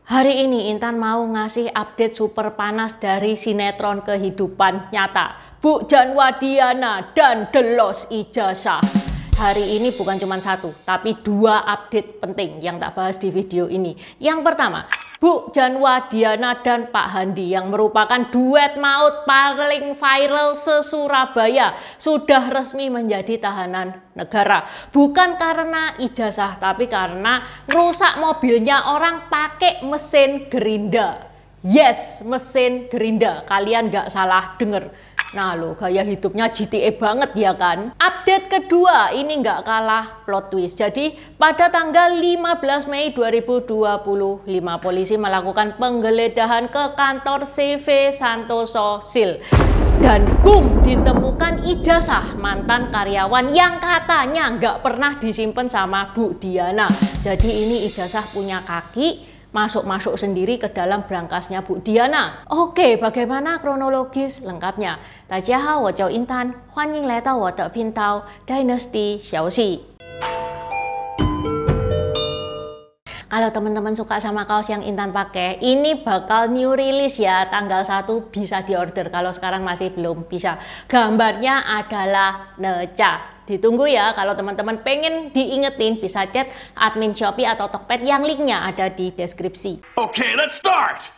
Hari ini Intan mau ngasih update super panas dari sinetron kehidupan nyata Bu Janwadiana dan The Lost Ijazah. Hari ini bukan cuma satu, tapi dua update penting yang tak bahas di video ini. Yang pertama, Bu Janwadiana dan Pak Handi yang merupakan duet maut paling viral se-Surabaya sudah resmi menjadi tahanan negara. Bukan karena ijazah, tapi karena rusak mobilnya orang pakai mesin gerinda. Yes, mesin gerinda. Kalian gak salah denger. Nah lo, gaya hidupnya GTA banget ya kan? Update kedua ini nggak kalah plot twist. Jadi pada tanggal 15 Mei 2025 polisi melakukan penggeledahan ke kantor CV Santoso Sil. Dan boom, ditemukan ijazah mantan karyawan yang katanya nggak pernah disimpan sama Bu Diana. Jadi ini ijazah punya kaki, masuk-masuk sendiri ke dalam brankasnya Bu Diana. Oke, bagaimana kronologis lengkapnya? Dajiahao, wo jiao Intan, huanying lai dao wo de pintao Dynasty Xiaoxi. Kalau teman-teman suka sama kaos yang Intan pakai, ini bakal new release ya, tanggal 1 bisa diorder. Kalau sekarang masih belum bisa. Gambarnya adalah Neca. Ditunggu ya, kalau teman-teman pengen diingetin bisa chat admin Shopee atau Tokped yang linknya ada di deskripsi. Okay, let's start!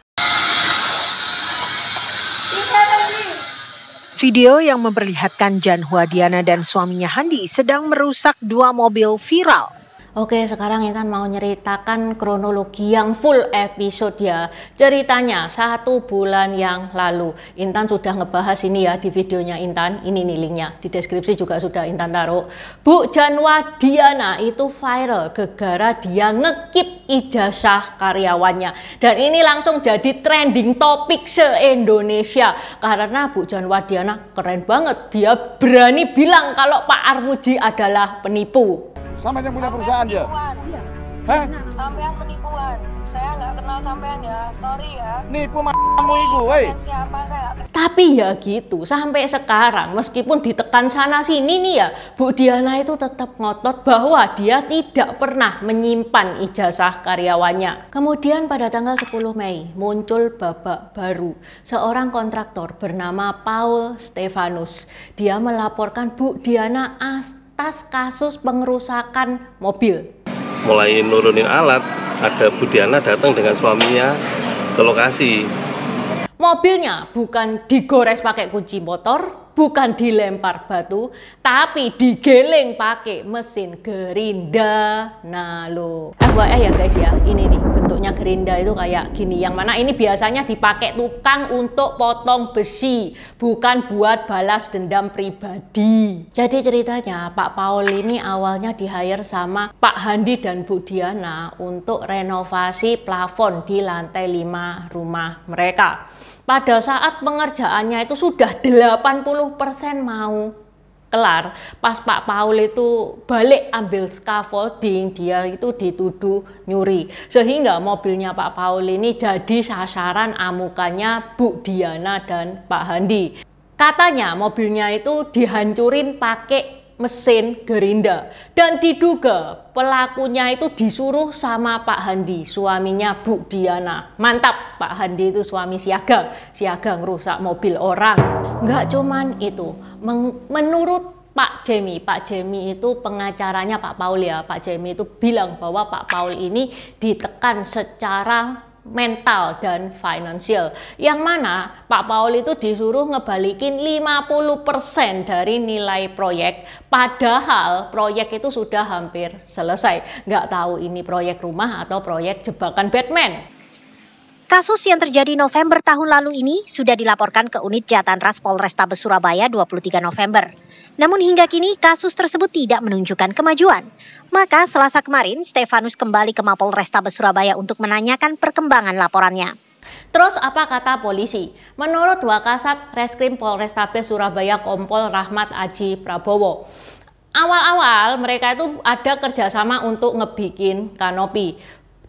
Video yang memperlihatkan Janwadiana dan suaminya Handi sedang merusak dua mobil viral. Oke, sekarang Intan mau nyeritakan kronologi yang full episode ya. Ceritanya 1 bulan yang lalu. Intan sudah ngebahas ini ya di videonya Intan. Ini nih linknya, di deskripsi juga sudah Intan taruh. Bu Janwadiana itu viral gara-gara dia ngekip ijazah karyawannya. Dan ini langsung jadi trending topik se-Indonesia. Karena Bu Janwadiana keren banget. Dia berani bilang kalau Pak Armuji adalah penipu. Sama yang punya perusahaan dia? Iya. Hah? Sampean penipuan. Saya nggak kenal sampean ya, sorry ya. Nipu kamu itu, woi. Siapa saya? Tapi ya gitu, sampai sekarang meskipun ditekan sana sini nih ya, Bu Diana itu tetap ngotot bahwa dia tidak pernah menyimpan ijazah karyawannya. Kemudian pada tanggal 10 Mei muncul babak baru. Seorang kontraktor bernama Paul Stefanus. Dia melaporkan Bu Diana atas kasus pengerusakan mobil. Mulai nurunin alat, ada Bu Diana datang dengan suaminya ke lokasi. Mobilnya bukan digores pakai kunci motor, bukan dilempar batu, tapi digeleng pakai mesin gerinda. Nah lo, FYI ya guys ya, ini nih bentuknya gerinda itu kayak gini. Yang mana ini biasanya dipakai tukang untuk potong besi, bukan buat balas dendam pribadi. Jadi ceritanya Pak Paul ini awalnya di-hire sama Pak Handi dan Bu Diana untuk renovasi plafon di lantai 5 rumah mereka. Pada saat pengerjaannya itu sudah 80% mau kelar. Pas Pak Paul itu balik ambil scaffolding, dia itu dituduh nyuri. Sehingga mobilnya Pak Paul ini jadi sasaran amukannya Bu Diana dan Pak Handi. Katanya mobilnya itu dihancurin pakai mesin gerinda. Dan diduga pelakunya itu disuruh sama Pak Handi, suaminya Bu Diana. Mantap, Pak Handi itu suami siaga ngerusak mobil orang. Nggak cuman itu, menurut Pak Jemi itu pengacaranya Pak Paul ya. Pak Jemi itu bilang bahwa Pak Paul ini ditekan secara mental dan finansial, yang mana Pak Paul itu disuruh ngebalikin 50% dari nilai proyek, padahal proyek itu sudah hampir selesai. Nggak tahu ini proyek rumah atau proyek jebakan Batman. Kasus yang terjadi November tahun lalu ini sudah dilaporkan ke Unit Jatanras Polrestabes Surabaya 23 November. Namun hingga kini kasus tersebut tidak menunjukkan kemajuan. Maka Selasa kemarin Stefanus kembali ke Mapolrestabes Surabaya untuk menanyakan perkembangan laporannya. Terus apa kata polisi? Menurut Wakasat Reskrim Polrestabes Surabaya Kompol Rahmat Aji Prabowo, awal-awal mereka itu ada kerjasama untuk ngebikin kanopi.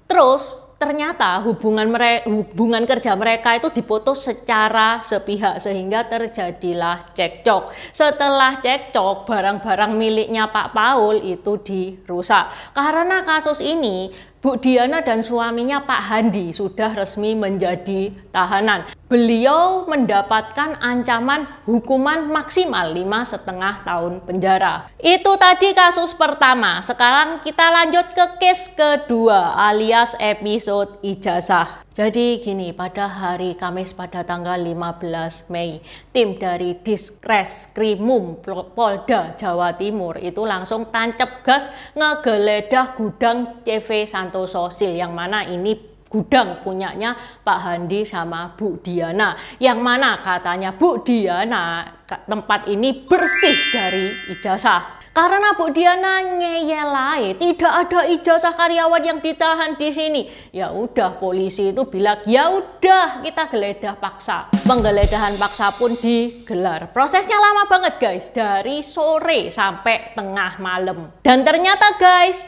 Terus ternyata hubungan kerja mereka itu diputus secara sepihak sehingga terjadilah cekcok. Setelah cekcok, barang-barang miliknya Pak Paul itu dirusak. Karena kasus ini, Bu Diana dan suaminya Pak Handi sudah resmi menjadi tahanan. Beliau mendapatkan ancaman hukuman maksimal 5,5 tahun penjara. Itu tadi kasus pertama. Sekarang kita lanjut ke case kedua alias episode ijazah. Jadi gini, pada hari Kamis pada tanggal 15 Mei, tim dari Ditreskrimum Polda Jawa Timur itu langsung tancap gas ngegeledah gudang CV Santoso Sil, yang mana ini gudang punyanya Pak Handi sama Bu Diana, yang mana katanya Bu Diana tempat ini bersih dari ijazah. Karena Bu Diana ngeyelai, tidak ada ijazah karyawan yang ditahan di sini. Ya udah, polisi itu bilang, ya udah kita geledah paksa. Penggeledahan paksa pun digelar. Prosesnya lama banget guys, dari sore sampai tengah malam. Dan ternyata guys,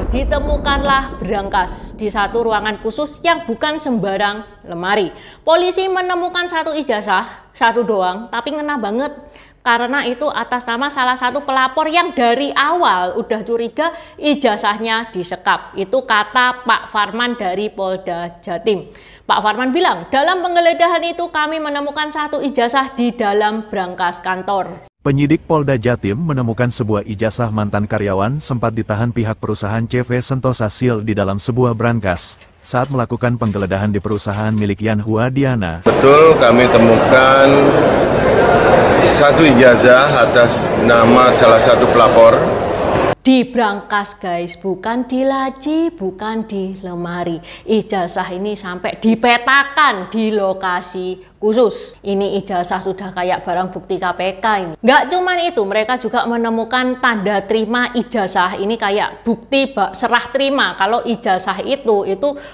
ditemukanlah berangkas di satu ruangan khusus yang bukan sembarang lemari. Polisi menemukan satu ijazah, satu doang, tapi ngena banget. Karena itu atas nama salah satu pelapor yang dari awal udah curiga ijazahnya disekap. Itu kata Pak Farman dari Polda Jatim. Pak Farman bilang, dalam penggeledahan itu kami menemukan satu ijazah di dalam brankas kantor. Penyidik Polda Jatim menemukan sebuah ijazah mantan karyawan sempat ditahan pihak perusahaan CV Santoso Sil di dalam sebuah brankas saat melakukan penggeledahan di perusahaan milik Yan Hua Diana. Betul, kami temukan satu ijazah atas nama salah satu pelapor. Di brankas guys, bukan di laci, bukan di lemari. Ijazah ini sampai dipetakan di lokasi khusus. Ini ijazah sudah kayak barang bukti KPK ini. Nggak cuman itu, mereka juga menemukan tanda terima ijazah. Ini kayak bukti serah terima kalau ijazah itu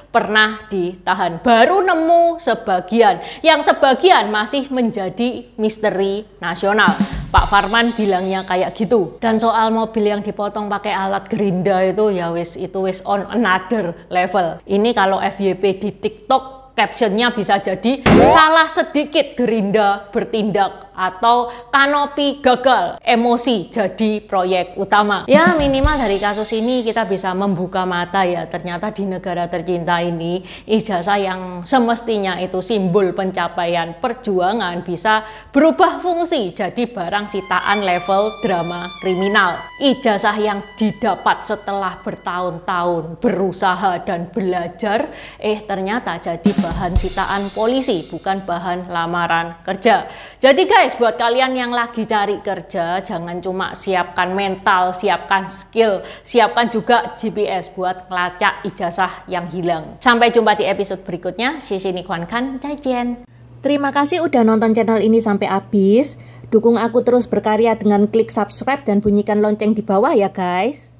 pernah ditahan. Baru nemu sebagian, yang sebagian masih menjadi misteri nasional. Pak Farman bilangnya kayak gitu. Dan soal mobil yang dipotong pakai alat gerinda itu ya wis on another level. Ini kalau FYP di TikTok captionnya bisa jadi salah sedikit gerinda bertindak atau kanopi gagal, emosi jadi proyek utama. Ya minimal dari kasus ini kita bisa membuka mata ya, ternyata di negara tercinta ini ijazah yang semestinya itu simbol pencapaian perjuangan bisa berubah fungsi jadi barang sitaan level drama kriminal. Ijazah yang didapat setelah bertahun-tahun berusaha dan belajar ternyata jadi bahan sitaan polisi, bukan bahan lamaran kerja. Jadi guys, buat kalian yang lagi cari kerja, jangan cuma siapkan mental, siapkan skill, siapkan juga GPS buat ngelacak ijazah yang hilang. Sampai jumpa di episode berikutnya. Sini Kwan Kan, Jaijen. Terima kasih udah nonton channel ini sampai habis. Dukung aku terus berkarya dengan klik subscribe dan bunyikan lonceng di bawah ya guys.